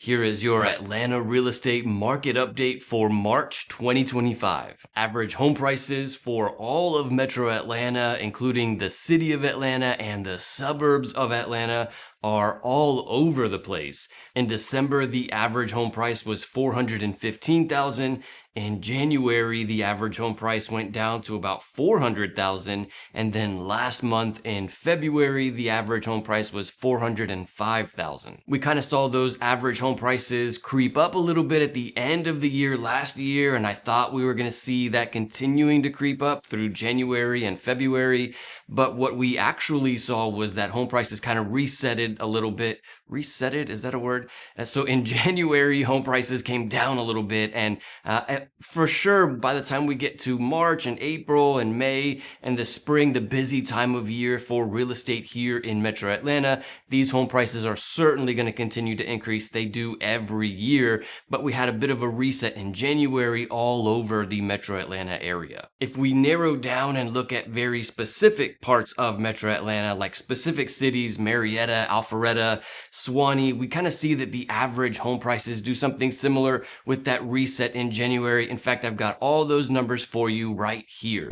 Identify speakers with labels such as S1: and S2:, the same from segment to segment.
S1: Here is your Atlanta real estate market update for March 2025. Average home prices for all of Metro Atlanta, including the city of Atlanta and the suburbs of Atlanta, are all over the place. In December, the average home price was $415,000. In January, the average home price went down to about $400,000. And then last month in February, the average home price was $405,000. We kind of saw those average home prices creep up a little bit at the end of the year last year, and I thought we were going to see that continuing to creep up through January and February. But what we actually saw was that home prices kind of resetted a little bit. Resetted, is that a word? So in January, home prices came down a little bit, and for sure, by the time we get to March and April and May and the spring, the busy time of year for real estate here in Metro Atlanta, these home prices are certainly going to continue to increase. They do every year, but we had a bit of a reset in January all over the Metro Atlanta area. If we narrow down and look at very specific parts of Metro Atlanta, like specific cities, Marietta, Alpharetta, Suwanee, we kind of see that the average home prices do something similar with that reset in January. In fact, I've got all those numbers for you right here.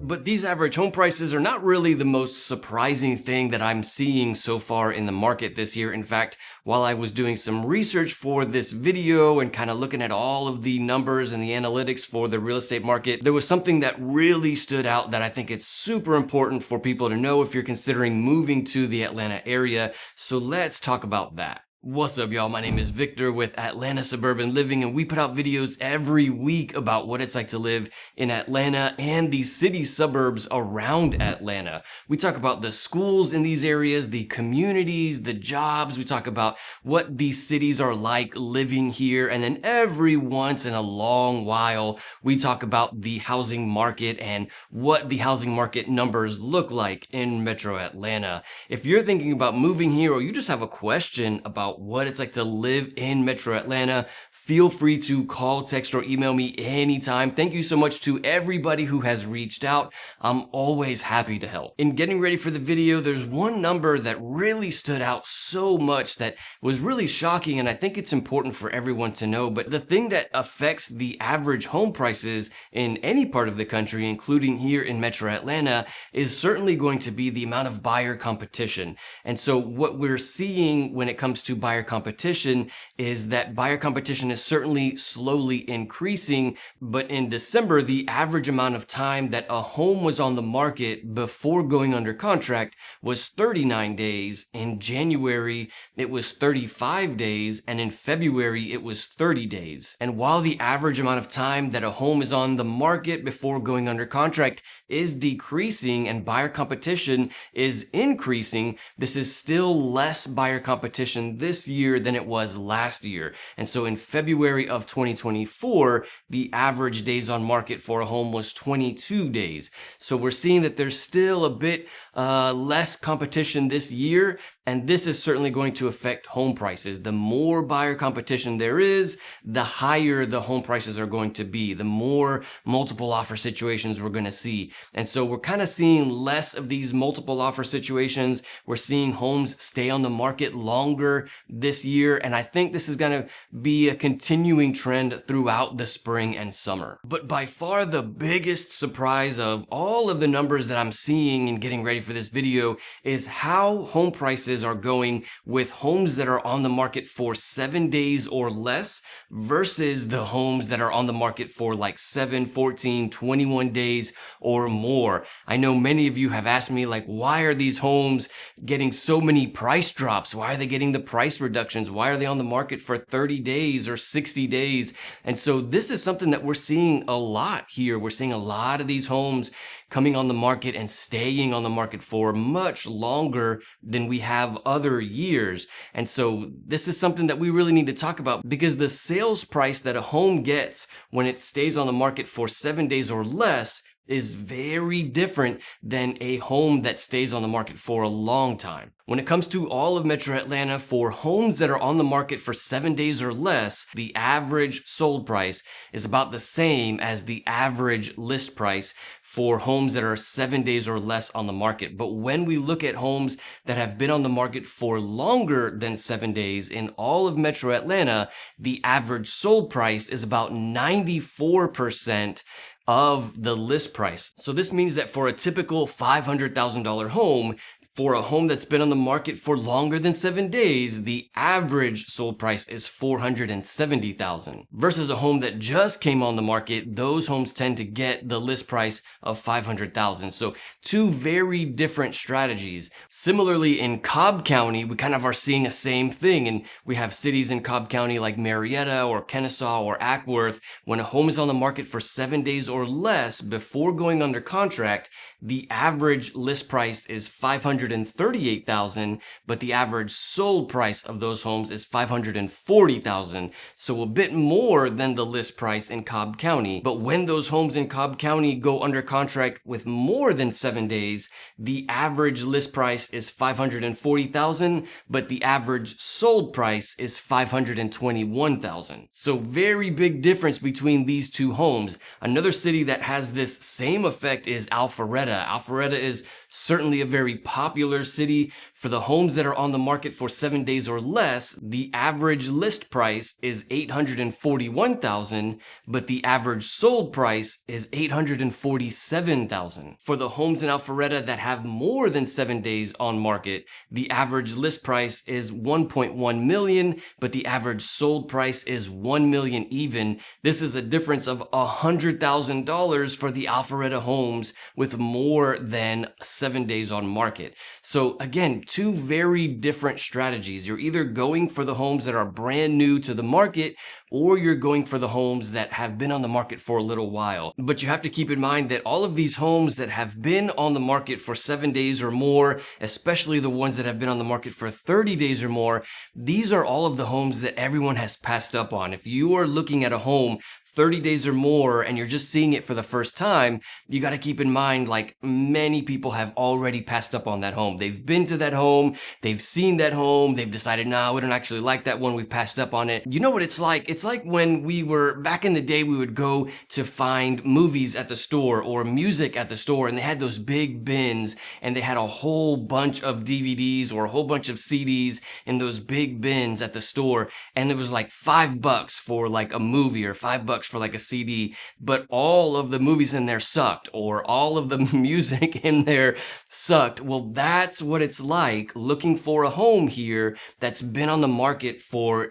S1: But these average home prices are not really the most surprising thing that I'm seeing so far in the market this year. In fact, while I was doing some research for this video and kind of looking at all of the numbers and the analytics for the real estate market, there was something that really stood out that I think it's super important for people to know if you're considering moving to the Atlanta area. So let's talk about that. What's up, y'all? My name is Victor with Atlanta Suburban Living, and we put out videos every week about what it's like to live in Atlanta and the city suburbs around Atlanta. We talk about the schools in these areas, the communities, the jobs. We talk about what these cities are like living here. And then every once in a long while, we talk about the housing market and what the housing market numbers look like in Metro Atlanta. If you're thinking about moving here, or you just have a question about what it's like to live in Metro Atlanta, feel free to call, text, or email me anytime. Thank you so much to everybody who has reached out. I'm always happy to help. In getting ready for the video, there's one number that really stood out so much that was really shocking, and I think it's important for everyone to know. But the thing that affects the average home prices in any part of the country, including here in Metro Atlanta, is certainly going to be the amount of buyer competition. And so what we're seeing when it comes to buyer competition is that buyer competition is certainly slowly increasing, but in December, the average amount of time that a home was on the market before going under contract was 39 days. In January, it was 35 days, and in February, it was 30 days. And while the average amount of time that a home is on the market before going under contract is decreasing and buyer competition is increasing, this is still less buyer competition this year than it was last year. And so in February of 2024, the average days on market for a home was 22 days. So we're seeing that there's still a bit less competition this year, and this is certainly going to affect home prices. The more buyer competition there is, the higher the home prices are going to be, the more multiple offer situations we're going to see. And so we're kind of seeing less of these multiple offer situations. We're seeing homes stay on the market longer this year, and I think this is going to be a continuing trend throughout the spring and summer. But by far the biggest surprise of all of the numbers that I'm seeing and getting ready for this video is how home prices are going with homes that are on the market for 7 days or less versus the homes that are on the market for like 7, 14, 21 days or more. I know many of you have asked me, like, why are these homes getting so many price drops? Why are they getting the price reductions? Why are they on the market for 30 days or 60 days? And so this is something that we're seeing a lot here. We're seeing a lot of these homes coming on the market and staying on the market for much longer than we have other years. And so this is something that we really need to talk about, because the sales price that a home gets when it stays on the market for 7 days or less is very different than a home that stays on the market for a long time. When it comes to all of Metro Atlanta, for homes that are on the market for 7 days or less, the average sold price is about the same as the average list price for homes that are 7 days or less on the market. But when we look at homes that have been on the market for longer than 7 days in all of Metro Atlanta, the average sold price is about 94% of the list price. So this means that for a typical $500,000 home, for a home that's been on the market for longer than 7 days, the average sold price is $470,000. Versus a home that just came on the market, those homes tend to get the list price of $500,000. So two very different strategies. Similarly, in Cobb County, we kind of are seeing the same thing. And we have cities in Cobb County like Marietta or Kennesaw or Ackworth. When a home is on the market for 7 days or less before going under contract, the average list price is $538,000, but the average sold price of those homes is $540,000. So a bit more than the list price in Cobb County. But when those homes in Cobb County go under contract with more than 7 days, the average list price is $540,000, but the average sold price is $521,000. So very big difference between these two homes. Another city that has this same effect is Alpharetta. Alpharetta is certainly a very popular city. For the homes that are on the market for 7 days or less, the average list price is $841,000, but the average sold price is $847,000. For the homes in Alpharetta that have more than 7 days on market, the average list price is $1.1 million, but the average sold price is $1 million even. This is a difference of $100,000 for the Alpharetta homes with more than 7 days on market. So again, two very different strategies. You're either going for the homes that are brand new to the market, or you're going for the homes that have been on the market for a little while. But you have to keep in mind that all of these homes that have been on the market for 7 days or more, especially the ones that have been on the market for 30 days or more, these are all of the homes that everyone has passed up on. If you are looking at a home 30 days or more and you're just seeing it for the first time, you got to keep in mind, like, many people have already passed up on that home. They've been to that home, they've seen that home, they've decided, nah, we don't actually like that one, we passed up on it. You know what it's like? It's like when we were back in the day, we would go to find movies at the store or music at the store, and they had those big bins and they had a whole bunch of DVDs or a whole bunch of CDs in those big bins at the store, and it was like $5 for like a movie or $5 for like a CD, but all of the movies in there sucked, or all of the music in there sucked. Well, that's what it's like looking for a home here that's been on the market for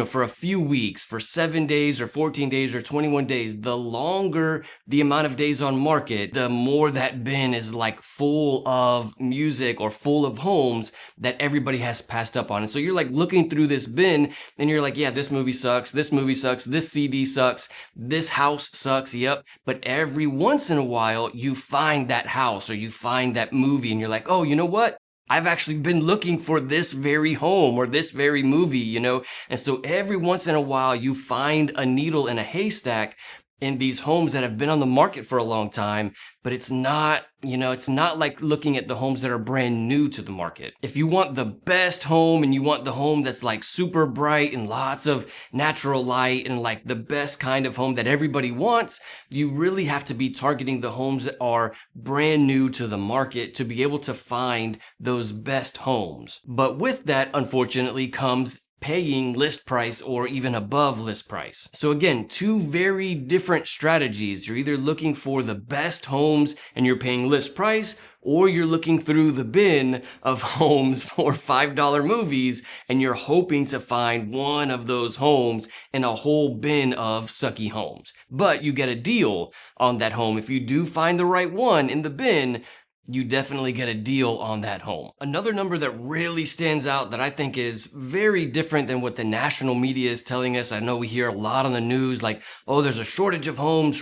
S1: for a few weeks, for 7 days or 14 days or 21 days. The longer the amount of days on market, the more that bin is like full of music or full of homes that everybody has passed up on. And so you're like looking through this bin and you're like, yeah, this movie sucks, this CD sucks, this house sucks, yep. But every once in a while, you find that house or you find that movie and you're like, oh, you know what? I've actually been looking for this very home or this very movie, And so every once in a while, you find a needle in a haystack in these homes that have been on the market for a long time, but it's not like looking at the homes that are brand new to the market. If you want the best home and you want the home that's like super bright and lots of natural light and like the best kind of home that everybody wants, you really have to be targeting the homes that are brand new to the market to be able to find those best homes. But with that, unfortunately, comes paying list price or even above list price. So again, two very different strategies. You're either looking for the best homes and you're paying list price, or you're looking through the bin of homes for $5 movies and you're hoping to find one of those homes in a whole bin of sucky homes. But you get a deal on that home. If you do find the right one in the bin, you definitely get a deal on that home. Another number that really stands out that I think is very different than what the national media is telling us. I know we hear a lot on the news like, oh, there's a shortage of homes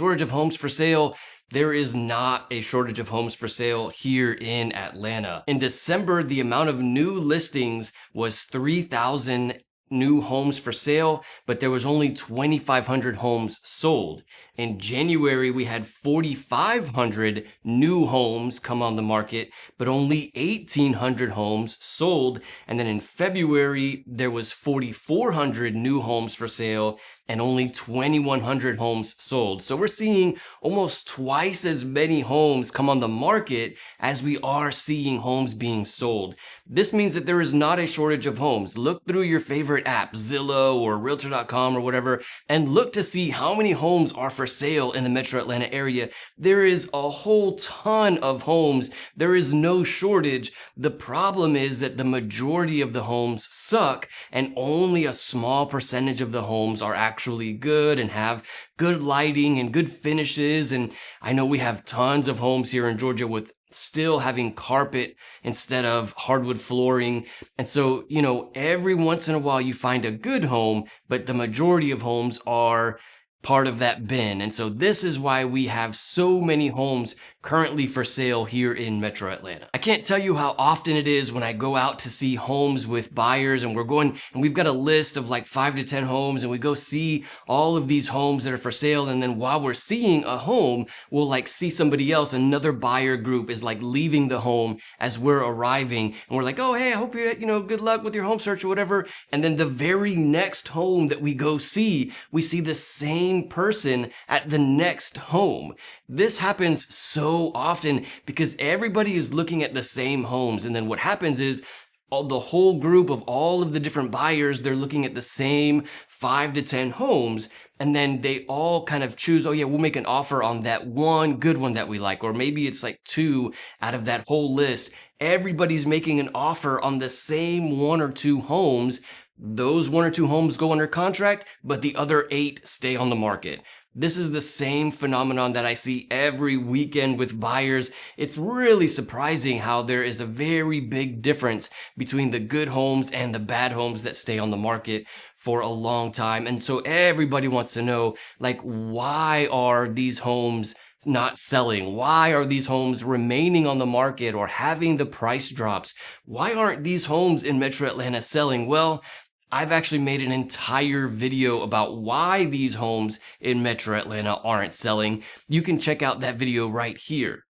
S1: for sale. There is not a shortage of homes for sale here in Atlanta. In December, the amount of new listings was 3,000 new homes for sale, but there was only 2,500 homes sold. In January, we had 4,500 new homes come on the market, but only 1,800 homes sold. And then in February, there was 4,400 new homes for sale and only 2,100 homes sold. So we're seeing almost twice as many homes come on the market as we are seeing homes being sold. This means that there is not a shortage of homes. Look through your favorite app, Zillow or Realtor.com or whatever, and look to see how many homes are for sale in the Metro Atlanta area. There is a whole ton of homes. There is no shortage. The problem is that the majority of the homes suck and only a small percentage of the homes are actually good and have good lighting and good finishes. And I know we have tons of homes here in Georgia with still having carpet instead of hardwood flooring. And so, every once in a while you find a good home, but the majority of homes are part of that bin. And so this is why we have so many homes currently for sale here in Metro Atlanta. I can't tell you how often it is when I go out to see homes with buyers and we've got a list of like 5 to 10 homes and we go see all of these homes that are for sale. And then while we're seeing a home, we'll like see somebody else, another buyer group is like leaving the home as we're arriving. And we're like, oh, hey, I hope good luck with your home search or whatever. And then the very next home that we go see, we see the same person at the next home. This happens so often because everybody is looking at the same homes. And then what happens is the whole group of all of the different buyers, they're looking at the same 5 to 10 homes. And then they all kind of choose, oh yeah, we'll make an offer on that one good one that we like. Or maybe it's like 2 out of that whole list. Everybody's making an offer on the same 1 or 2 homes. Those 1 or 2 homes go under contract, but the other 8 stay on the market. This is the same phenomenon that I see every weekend with buyers. It's really surprising how there is a very big difference between the good homes and the bad homes that stay on the market for a long time. And so everybody wants to know, like, why are these homes not selling? Why are these homes remaining on the market or having the price drops? Why aren't these homes in Metro Atlanta selling? Well, I've actually made an entire video about why these homes in Metro Atlanta aren't selling. You can check out that video right here.